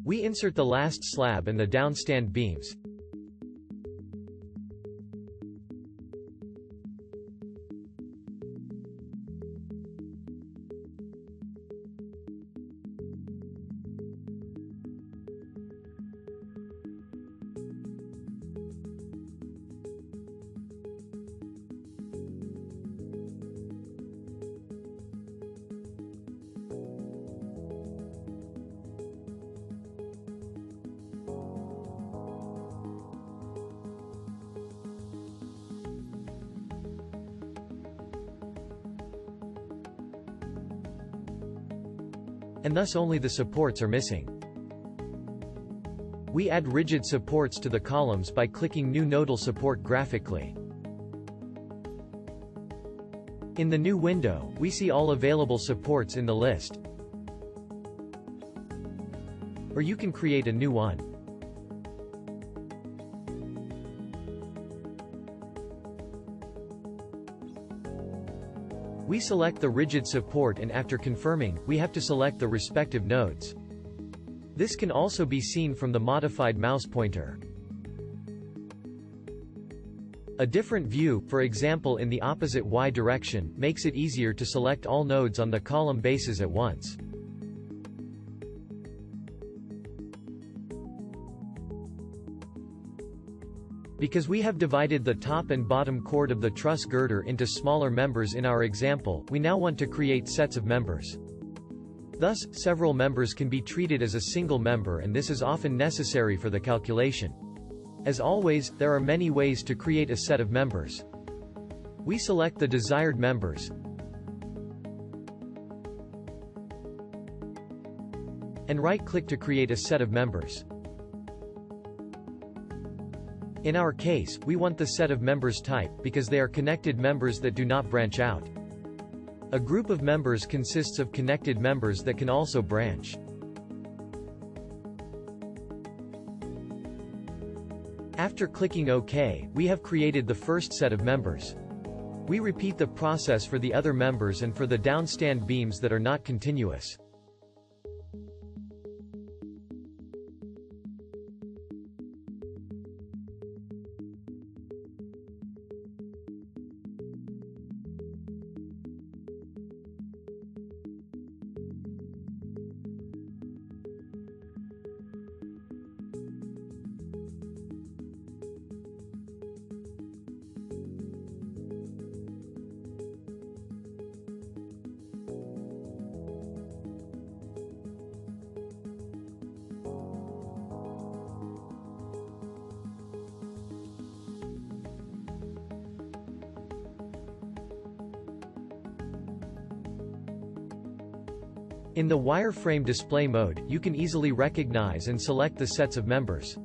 We insert the last slab and the downstand beams. And thus only the supports are missing. We add rigid supports to the columns by clicking New Nodal Support graphically. In the new window, we see all available supports in the list. Or you can create a new one. We select the rigid support, and after confirming, we have to select the respective nodes. This can also be seen from the modified mouse pointer. A different view, for example in the opposite Y direction, makes it easier to select all nodes on the column bases at once. Because we have divided the top and bottom chord of the truss girder into smaller members in our example, we now want to create sets of members. Thus, several members can be treated as a single member, and this is often necessary for the calculation. As always, there are many ways to create a set of members. We select the desired members and right-click to create a set of members. In our case, we want the set of members type, because they are connected members that do not branch out. A group of members consists of connected members that can also branch. After clicking OK, we have created the first set of members. We repeat the process for the other members and for the downstand beams that are not continuous. In the wireframe display mode, you can easily recognize and select the sets of members.